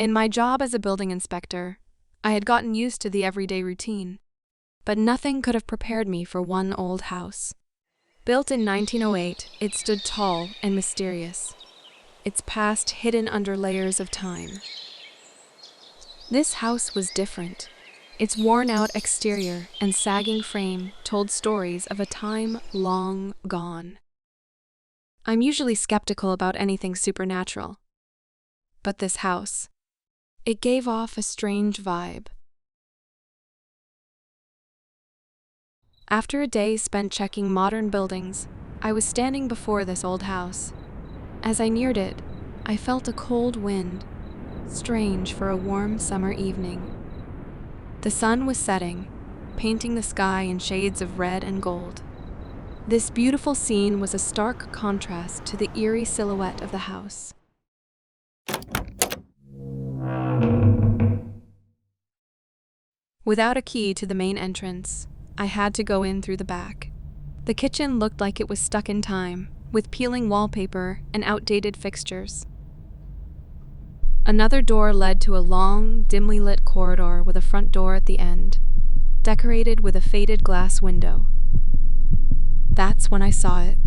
In my job as a building inspector, I had gotten used to the everyday routine, but nothing could have prepared me for one old house. Built in 1908, it stood tall and mysterious, its past hidden under layers of time. This house was different. Its worn-out exterior and sagging frame told stories of a time long gone. I'm usually skeptical about anything supernatural, but this house, it gave off a strange vibe. After a day spent checking modern buildings, I was standing before this old house. As I neared it, I felt a cold wind, strange for a warm summer evening. The sun was setting, painting the sky in shades of red and gold. This beautiful scene was a stark contrast to the eerie silhouette of the house. Without a key to the main entrance, I had to go in through the back. The kitchen looked like it was stuck in time, with peeling wallpaper and outdated fixtures. Another door led to a long, dimly lit corridor with a front door at the end, decorated with a faded glass window. That's when I saw it.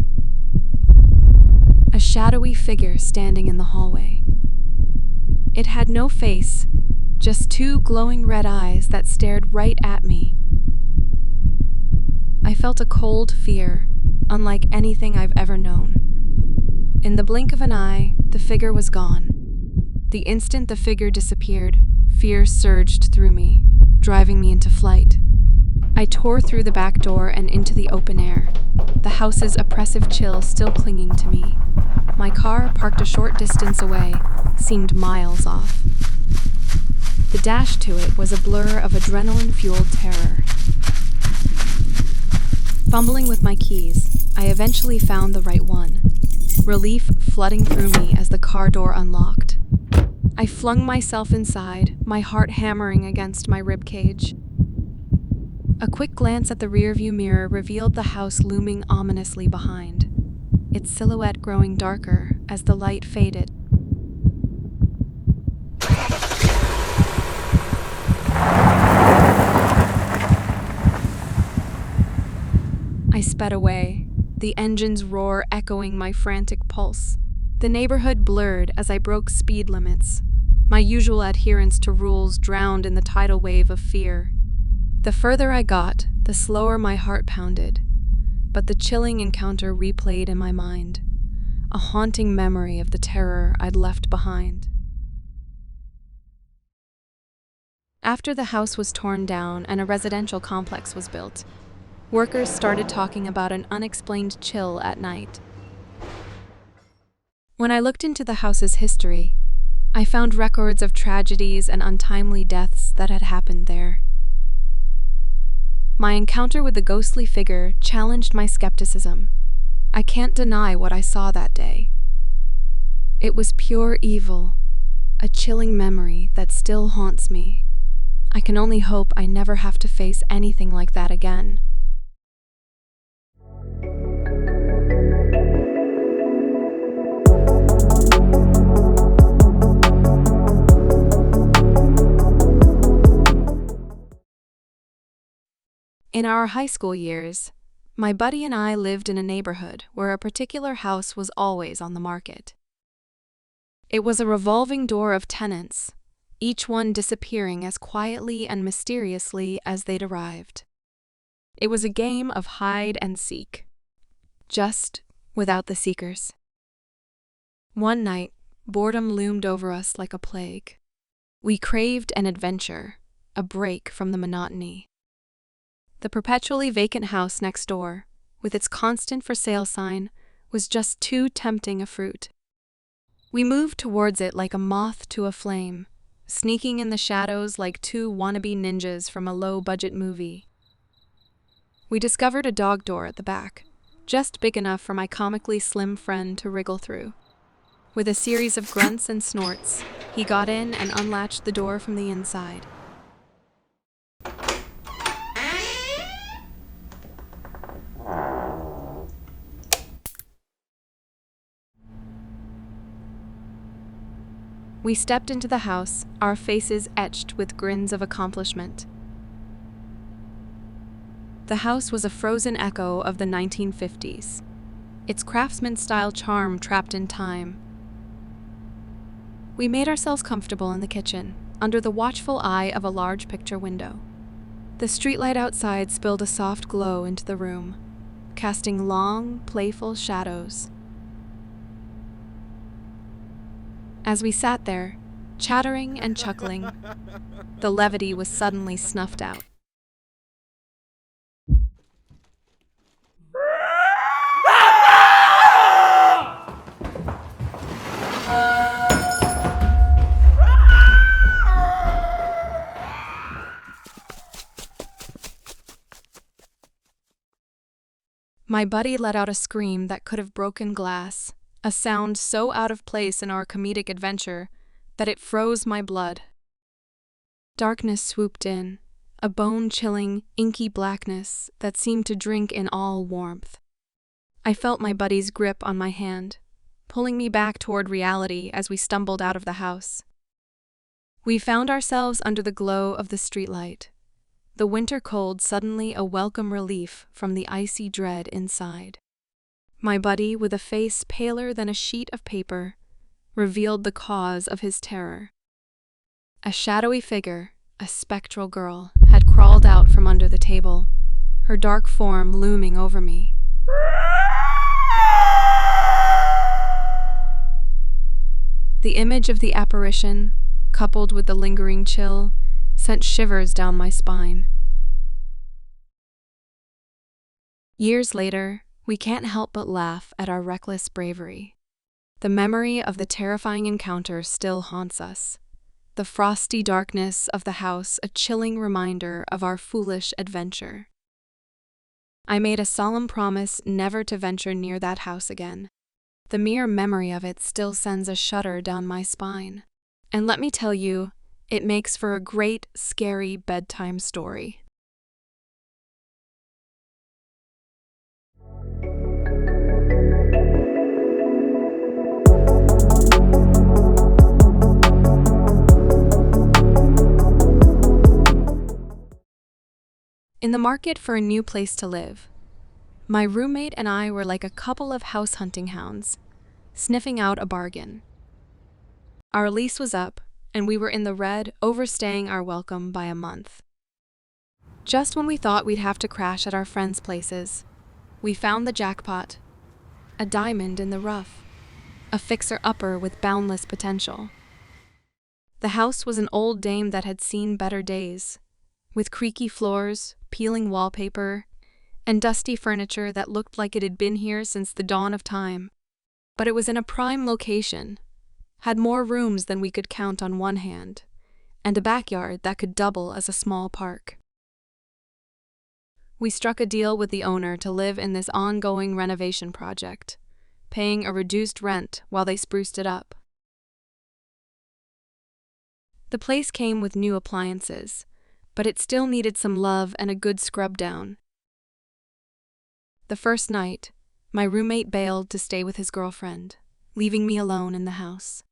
A shadowy figure standing in the hallway. It had no face, just two glowing red eyes that stared right at me. I felt a cold fear, unlike anything I've ever known. In the blink of an eye, the figure was gone. The instant the figure disappeared, fear surged through me, driving me into flight. I tore through the back door and into the open air, the house's oppressive chill still clinging to me. My car, parked a short distance away, seemed miles off. The dash to it was a blur of adrenaline-fueled terror. Fumbling with my keys, I eventually found the right one, relief flooding through me as the car door unlocked. I flung myself inside, my heart hammering against my ribcage. A quick glance at the rearview mirror revealed the house looming ominously behind, its silhouette growing darker as the light faded. I sped away, the engine's roar echoing my frantic pulse. The neighborhood blurred as I broke speed limits, my usual adherence to rules drowned in the tidal wave of fear. The further I got, the slower my heart pounded, but the chilling encounter replayed in my mind, a haunting memory of the terror I'd left behind. After the house was torn down and a residential complex was built, workers started talking about an unexplained chill at night. When I looked into the house's history, I found records of tragedies and untimely deaths that had happened there. My encounter with the ghostly figure challenged my skepticism. I can't deny what I saw that day. It was pure evil, a chilling memory that still haunts me. I can only hope I never have to face anything like that again. In our high school years, my buddy and I lived in a neighborhood where a particular house was always on the market. It was a revolving door of tenants, each one disappearing as quietly and mysteriously as they'd arrived. It was a game of hide and seek, just without the seekers. One night, boredom loomed over us like a plague. We craved an adventure, a break from the monotony. The perpetually vacant house next door, with its constant for sale sign, was just too tempting a fruit. We moved towards it like a moth to a flame, sneaking in the shadows like two wannabe ninjas from a low-budget movie. We discovered a dog door at the back, just big enough for my comically slim friend to wriggle through. With a series of grunts and snorts, he got in and unlatched the door from the inside. We stepped into the house, our faces etched with grins of accomplishment. The house was a frozen echo of the 1950s, its craftsman-style charm trapped in time. We made ourselves comfortable in the kitchen, under the watchful eye of a large picture window. The streetlight outside spilled a soft glow into the room, casting long, playful shadows. As we sat there, chattering and chuckling, the levity was suddenly snuffed out. My buddy let out a scream that could have broken glass, a sound so out of place in our comedic adventure that it froze my blood. Darkness swooped in, a bone-chilling, inky blackness that seemed to drink in all warmth. I felt my buddy's grip on my hand, pulling me back toward reality as we stumbled out of the house. We found ourselves under the glow of the streetlight, the winter cold suddenly a welcome relief from the icy dread inside. My buddy, with a face paler than a sheet of paper, revealed the cause of his terror. A shadowy figure, a spectral girl, had crawled out from under the table, her dark form looming over me. The image of the apparition, coupled with the lingering chill, sent shivers down my spine. Years later, we can't help but laugh at our reckless bravery. The memory of the terrifying encounter still haunts us. The frosty darkness of the house a chilling reminder of our foolish adventure. I made a solemn promise never to venture near that house again. The mere memory of it still sends a shudder down my spine. And let me tell you, it makes for a great, scary bedtime story. In the market for a new place to live, my roommate and I were like a couple of house hunting hounds, sniffing out a bargain. Our lease was up, and we were in the red, overstaying our welcome by a month. Just when we thought we'd have to crash at our friends' places, we found the jackpot, a diamond in the rough, a fixer-upper with boundless potential. The house was an old dame that had seen better days, with creaky floors, peeling wallpaper, and dusty furniture that looked like it had been here since the dawn of time. But it was in a prime location, had more rooms than we could count on one hand, and a backyard that could double as a small park. We struck a deal with the owner to live in this ongoing renovation project, paying a reduced rent while they spruced it up. The place came with new appliances, but it still needed some love and a good scrub down. The first night, my roommate bailed to stay with his girlfriend, leaving me alone in the house.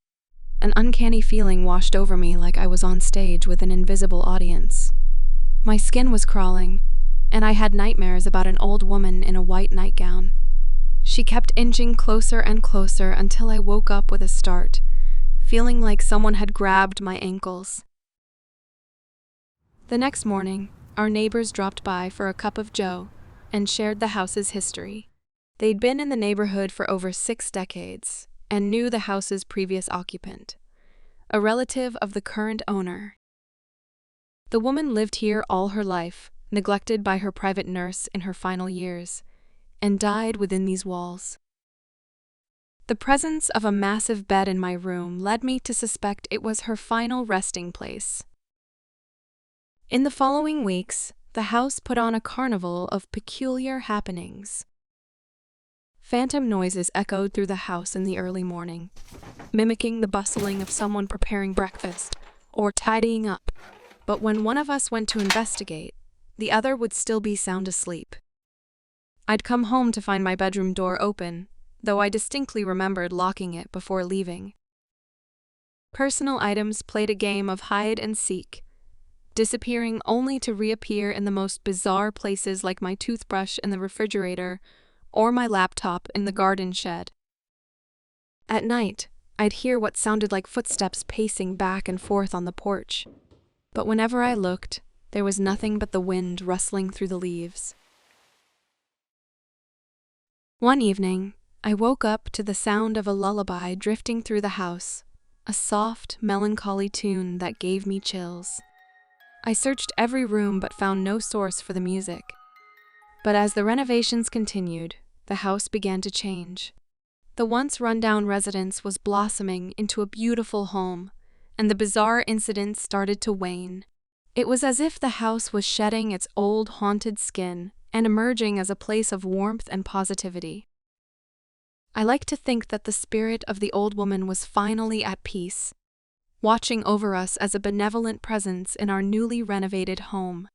An uncanny feeling washed over me like I was on stage with an invisible audience. My skin was crawling, and I had nightmares about an old woman in a white nightgown. She kept inching closer and closer until I woke up with a start, feeling like someone had grabbed my ankles. The next morning, our neighbors dropped by for a cup of joe and shared the house's history. They'd been in the neighborhood for over 6 decades and knew the house's previous occupant, a relative of the current owner. The woman lived here all her life, neglected by her private nurse in her final years, and died within these walls. The presence of a massive bed in my room led me to suspect it was her final resting place. In the following weeks, the house put on a carnival of peculiar happenings. Phantom noises echoed through the house in the early morning, mimicking the bustling of someone preparing breakfast or tidying up. But when one of us went to investigate, the other would still be sound asleep. I'd come home to find my bedroom door open, though I distinctly remembered locking it before leaving. Personal items played a game of hide and seek, disappearing only to reappear in the most bizarre places like my toothbrush in the refrigerator or my laptop in the garden shed. At night, I'd hear what sounded like footsteps pacing back and forth on the porch, but whenever I looked, there was nothing but the wind rustling through the leaves. One evening, I woke up to the sound of a lullaby drifting through the house, a soft, melancholy tune that gave me chills. I searched every room but found no source for the music. But as the renovations continued, the house began to change. The once rundown residence was blossoming into a beautiful home, and the bizarre incidents started to wane. It was as if the house was shedding its old haunted skin and emerging as a place of warmth and positivity. I like to think that the spirit of the old woman was finally at peace, watching over us as a benevolent presence in our newly renovated home.